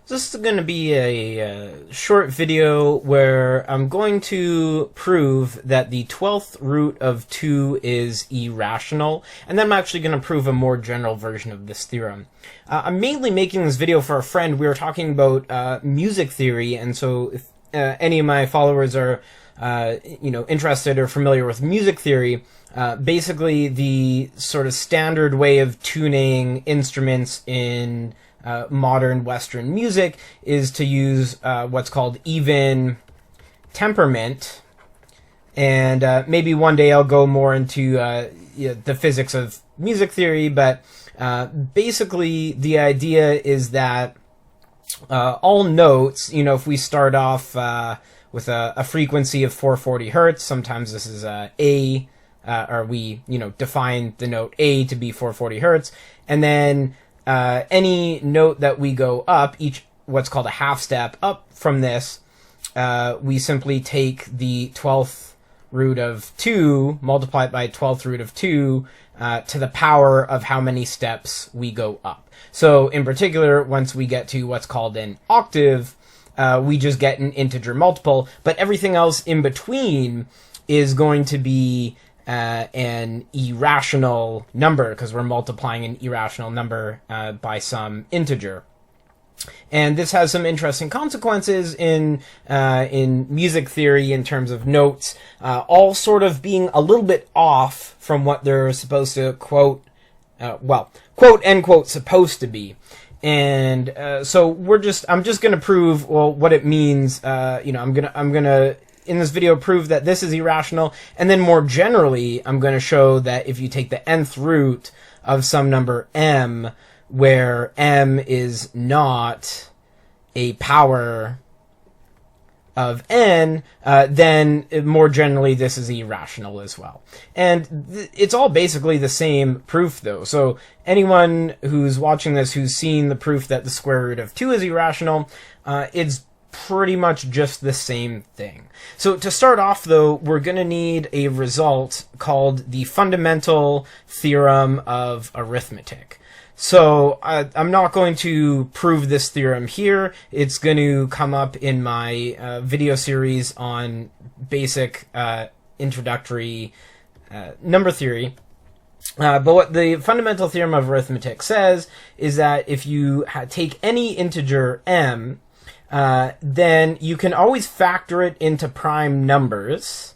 This is going to be a short video where I'm going to prove that the 12th root of 2 is irrational, and then I'm actually going to prove a more general version of this theorem. I'm mainly making this video for a friend. We were talking about music theory, and so if any of my followers are interested or familiar with music theory, basically the sort of standard way of tuning instruments in modern Western music is to use what's called even temperament, and maybe one day I'll go more into the physics of music theory, but basically the idea is that all notes, if we start off with a frequency of 440 hertz, sometimes this is A, or we define the note A to be 440 hertz, and then any note that we go up, each what's called a half step up from this, we simply take the 12th root of 2, multiply it by 12th root of 2, to the power of how many steps we go up. So in particular, once we get to what's called an octave, we just get an integer multiple, but everything else in between is going to be an irrational number, because we're multiplying an irrational number by some integer. And this has some interesting consequences in music theory in terms of notes, all sort of being a little bit off from what they're supposed to quote end quote supposed to be. And so I'm just going to prove what it means. I'm gonna in this video prove that this is irrational, and then more generally I'm going to show that if you take the nth root of some number m, where m is not a power of n, then more generally this is irrational as well. And it's all basically the same proof though. So anyone who's watching this who's seen the proof that the square root of 2 is irrational, it's pretty much just the same thing. So to start off though, we're going to need a result called the fundamental theorem of arithmetic. So I'm not going to prove this theorem here. It's going to come up in my video series on basic introductory number theory. But what the fundamental theorem of arithmetic says is that if you take any integer m, then you can always factor it into prime numbers,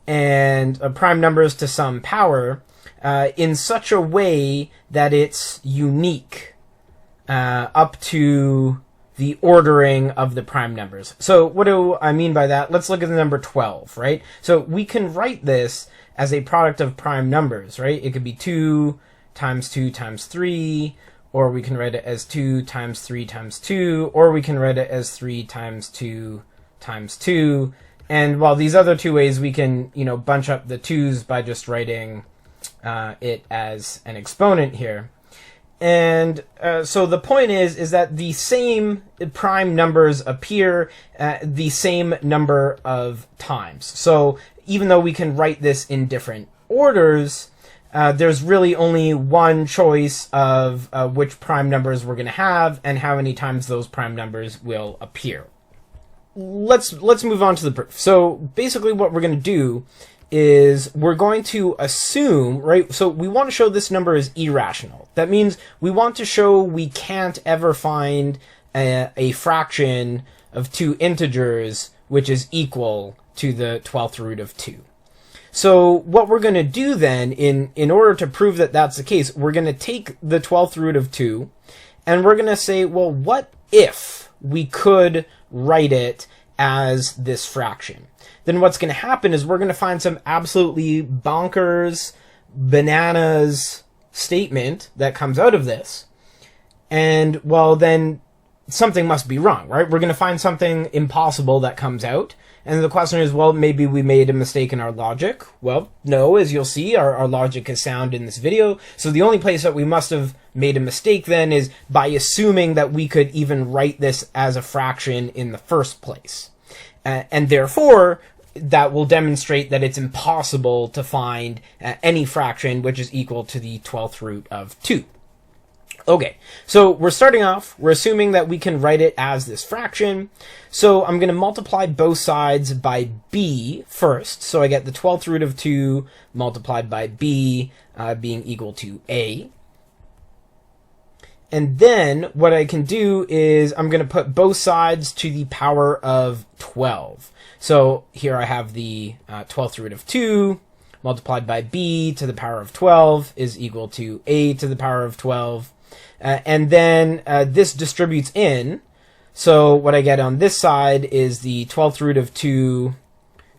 and prime numbers to some power, in such a way that it's unique up to the ordering of the prime numbers. So what do I mean by that? Let's look at the number 12, right? So we can write this as a product of prime numbers, right? It could be 2 times 2 times 3, or we can write it as 2 times 3 times 2, or we can write it as 3 times 2 times 2. And while these other two ways, we can, bunch up the 2's by just writing it as an exponent here. And so the point is that the same prime numbers appear the same number of times. So even though we can write this in different orders, there's really only one choice of which prime numbers we're going to have and how many times those prime numbers will appear. Let's move on to the proof. So basically what we're going to do is we're going to assume, right? So we want to show this number is irrational. That means we want to show we can't ever find a fraction of two integers which is equal to the 12th root of 2. So what we're going to do then, in order to prove that that's the case, we're going to take the 12th root of 2, and we're going to say, well, what if we could write it as this fraction? Then what's going to happen is we're going to find some absolutely bonkers, bananas statement that comes out of this. And, well, then something must be wrong, right? We're going to find something impossible that comes out. And the question is, well, maybe we made a mistake in our logic. Well, no, as you'll see, our logic is sound in this video. So the only place that we must have made a mistake then is by assuming that we could even write this as a fraction in the first place. And therefore, that will demonstrate that it's impossible to find any fraction which is equal to the 12th root of 2. Okay, so we're starting off, we're assuming that we can write it as this fraction. So I'm going to multiply both sides by b first. So I get the 12th root of 2 multiplied by b being equal to a. And then what I can do is I'm going to put both sides to the power of 12. So here I have the 12th root of 2 multiplied by b to the power of 12 is equal to a to the power of 12. And then this distributes in. So what I get on this side is the 12th root of 2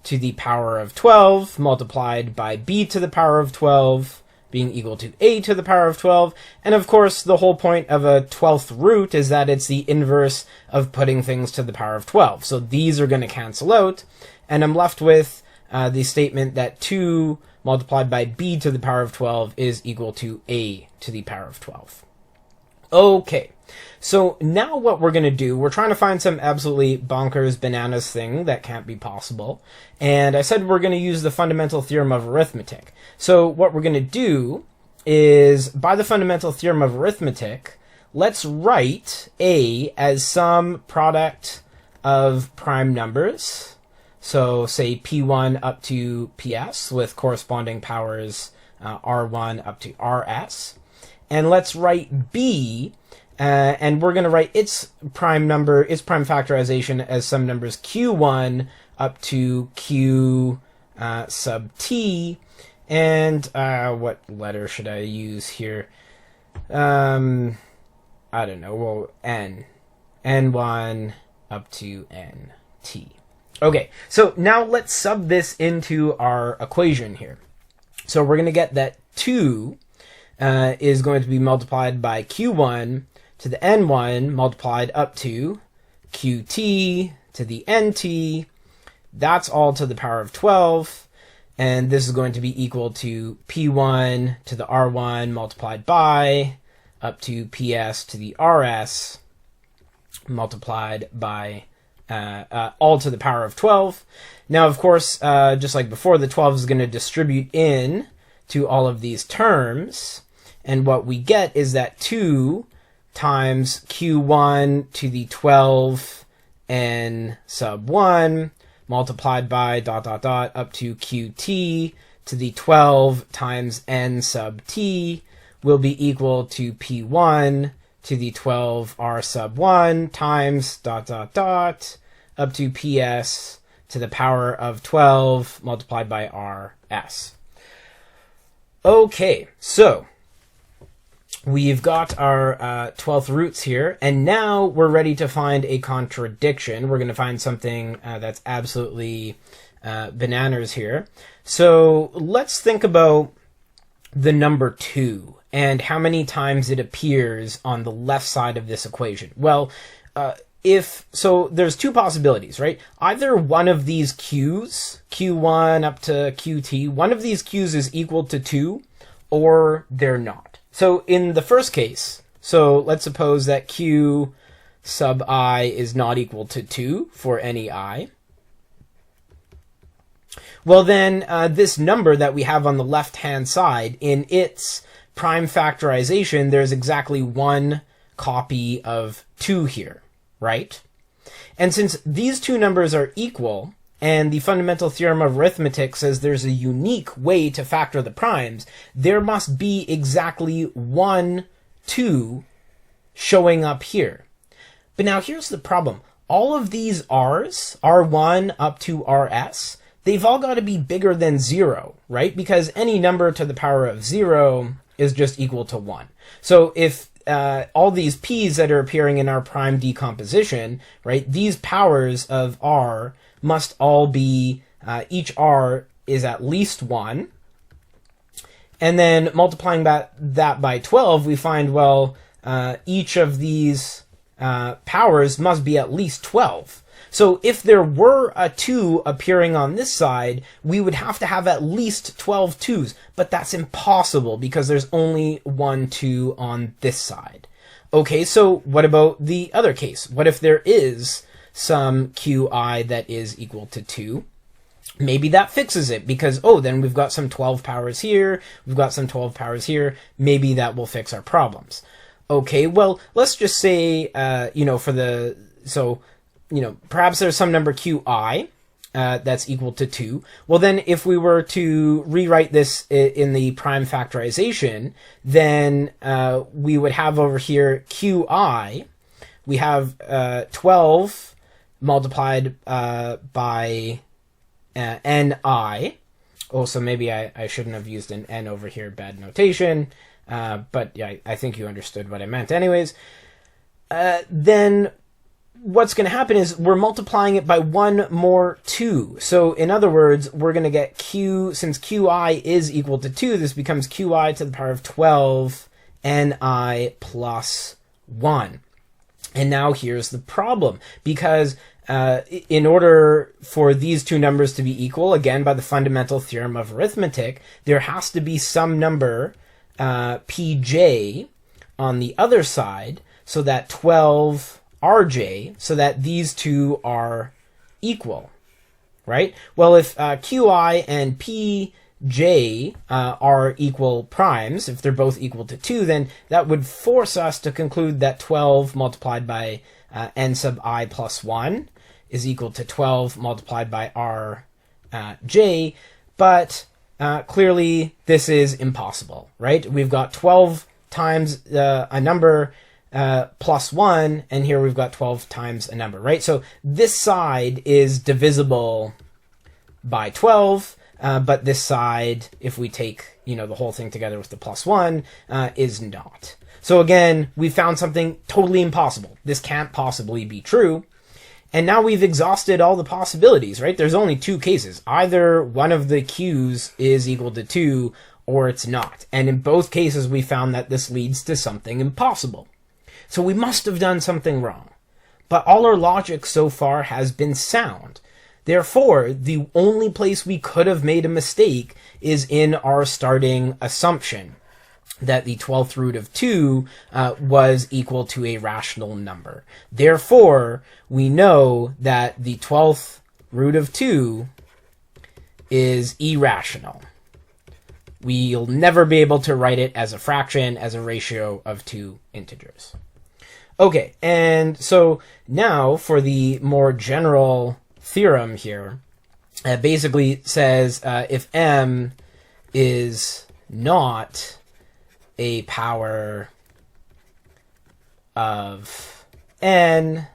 to the power of 12 multiplied by b to the power of 12 being equal to a to the power of 12. And of course, the whole point of a 12th root is that it's the inverse of putting things to the power of 12. So these are going to cancel out. And I'm left with the statement that 2 multiplied by b to the power of 12 is equal to a to the power of 12. Okay, so now what we're going to do, we're trying to find some absolutely bonkers bananas thing that can't be possible. And I said we're going to use the fundamental theorem of arithmetic. So what we're going to do is, by the fundamental theorem of arithmetic, let's write a as some product of prime numbers. So say p1 up to ps with corresponding powers r1 up to rs. And let's write b, and we're going to write its prime factorization as some numbers q1 up to q sub t. And what letter should I use here? I don't know. Well, n. n1 up to nt. Okay, so now let's sub this into our equation here. So we're going to get that 2 is going to be multiplied by q1 to the n1 multiplied up to qt to the nt. That's all to the power of 12. And this is going to be equal to p1 to the r1 multiplied by up to ps to the rs multiplied by all to the power of 12. Now, of course, just like before, the 12 is going to distribute in to all of these terms. And what we get is that 2 times q1 to the 12 n sub 1 multiplied by ... up to qt to the 12 times n sub t will be equal to p1 to the 12 r sub 1 times ... up to ps to the power of 12 multiplied by rs. Okay, so we've got our 12th roots here, and now we're ready to find a contradiction. We're going to find something that's absolutely bananas here. So let's think about the number 2 and how many times it appears on the left side of this equation. Well, so there's two possibilities, right? Either one of these q's, q1 up to qt, one of these q's is equal to 2, or they're not. So in the first case, so let's suppose that q sub I is not equal to 2 for any I. Well then, this number that we have on the left-hand side, in its prime factorization, there's exactly one copy of 2 here, right? And since these two numbers are equal, and the fundamental theorem of arithmetic says there's a unique way to factor the primes, there must be exactly 1, 2 showing up here. But now here's the problem. All of these r's, r1 up to rs, they've all got to be bigger than 0, right? Because any number to the power of 0 is just equal to 1. So if all these p's that are appearing in our prime decomposition, right, these powers of r must all be, each r is at least 1. And then multiplying that by 12, we find, well, each of these powers must be at least 12. So if there were a 2 appearing on this side, we would have to have at least 12 2's. But that's impossible because there's only 1 2 on this side. Okay, so what about the other case? What if there is some qi that is equal to 2? Maybe that fixes it because, oh, then we've got some 12 powers here, we've got some 12 powers here. Maybe that will fix our problems. Okay, well, let's just say, perhaps there's some number qi that's equal to 2. Well, then if we were to rewrite this in the prime factorization, then we would have over here qi, we have 12 multiplied by ni. Also, maybe I shouldn't have used an n over here, bad notation. But yeah, I think you understood what I meant. Anyways, then what's going to happen is we're multiplying it by one more 2. So in other words, we're going to get since qi is equal to 2, this becomes qi to the power of 12 ni plus 1. And now here's the problem, because in order for these two numbers to be equal, again, by the fundamental theorem of arithmetic, there has to be some number pj on the other side, so that 12 rj, so that these two are equal, right? Well, if qi and pj are equal primes, if they're both equal to 2, then that would force us to conclude that 12 multiplied by n sub I plus 1 is equal to 12 multiplied by rj, but clearly this is impossible, right? We've got 12 times a number plus 1, and here we've got 12 times a number, right? So this side is divisible by 12, but this side, if we take the whole thing together with the plus 1, is not. So again, we found something totally impossible. This can't possibly be true. And now we've exhausted all the possibilities, right? There's only two cases. Either one of the q's is equal to 2, or it's not. And in both cases, we found that this leads to something impossible. So we must have done something wrong. But all our logic so far has been sound. Therefore, the only place we could have made a mistake is in our starting assumption that the 12th root of 2 was equal to a rational number. Therefore, we know that the 12th root of 2 is irrational. We'll never be able to write it as a fraction, as a ratio of two integers. Okay, and so now for the more general theorem here, basically says if m is not a power of n,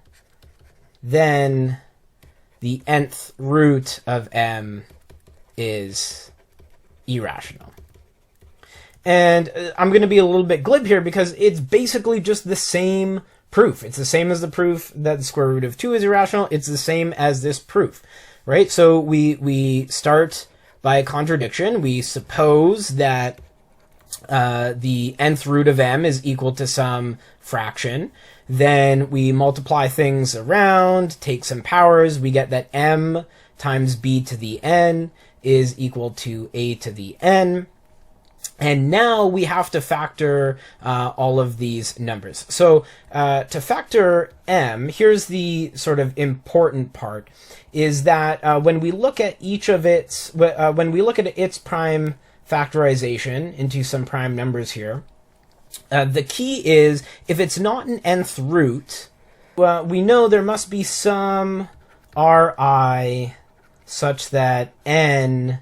then the nth root of m is irrational. And I'm going to be a little bit glib here because it's basically just the same proof. It's the same as the proof that the square root of 2 is irrational. It's the same as this proof, right? So we start by a contradiction. We suppose that the nth root of m is equal to some fraction. Then we multiply things around, take some powers. We get that m times b to the n is equal to a to the n. And now we have to factor all of these numbers. So to factor m, here's the sort of important part, is that when we look at each of its, when we look at its prime factorization into some prime numbers here, the key is if it's not an nth root, we know there must be some Ri such that n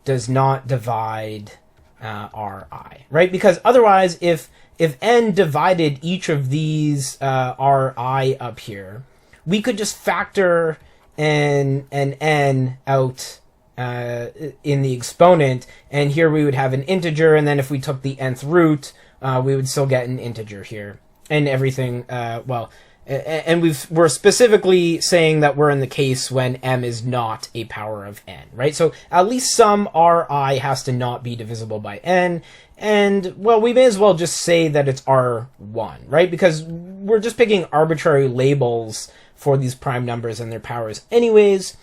does not divide Ri, right? Because otherwise, if n divided each of these Ri up here, we could just factor an n out in the exponent, and here we would have an integer, and then if we took the nth root, we would still get an integer here, and everything, and we're specifically saying that we're in the case when m is not a power of n, right? So at least some Ri has to not be divisible by n, and, well, we may as well just say that it's R1, right? Because we're just picking arbitrary labels for these prime numbers and their powers anyways,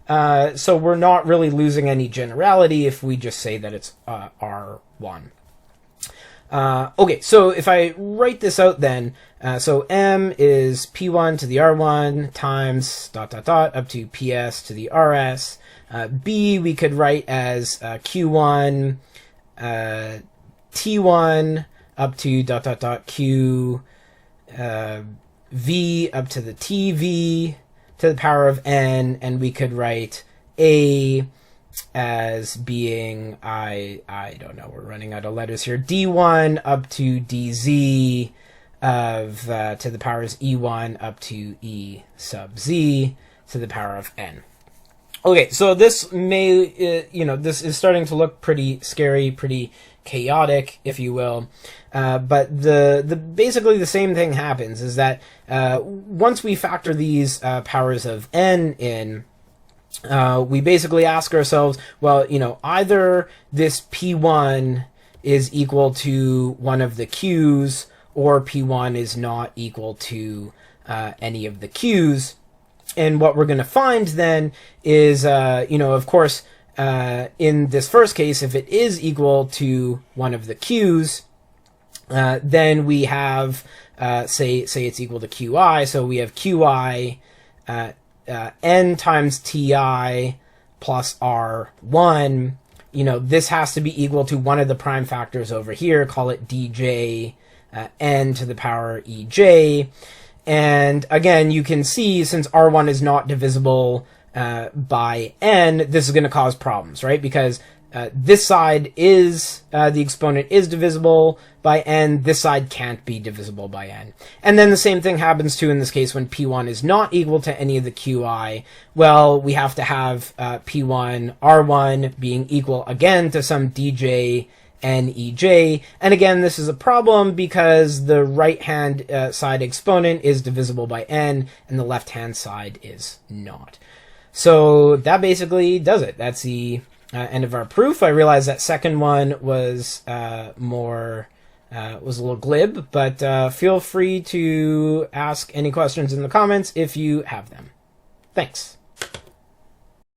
so we're not really losing any generality if we just say that it's R1. Okay, so if I write this out then, so m is p1 to the r1 times ... up to ps to the rs. B we could write as q1 t1 up to ... q v up to the tv to the power of n, and we could write a as being, I don't know, we're running out of letters here, d1 up to dz of to the powers e1 up to e sub z to the power of n. Okay, so this may, this is starting to look pretty scary, pretty chaotic, if you will. But basically the same thing happens, is that once we factor these powers of n in, we basically ask ourselves, well, either this P1 is equal to one of the Q's, or P1 is not equal to any of the Q's. And what we're going to find then is, of course, in this first case, if it is equal to one of the Q's, then we have, say it's equal to Qi, so we have Qi n times Ti plus R1. This has to be equal to one of the prime factors over here, call it dj n to the power ej. And again, you can see, since R1 is not divisible by n, this is going to cause problems, right? Because this side is, the exponent is divisible by n, this side can't be divisible by n. And then the same thing happens too in this case when P1 is not equal to any of the Qi. Well, we have to have P1, R1 being equal again to some dj NEJ. And again, this is a problem because the right-hand side exponent is divisible by n, and the left-hand side is not. So that basically does it. That's the end of our proof. I realize that second one was was a little glib, but feel free to ask any questions in the comments if you have them. Thanks.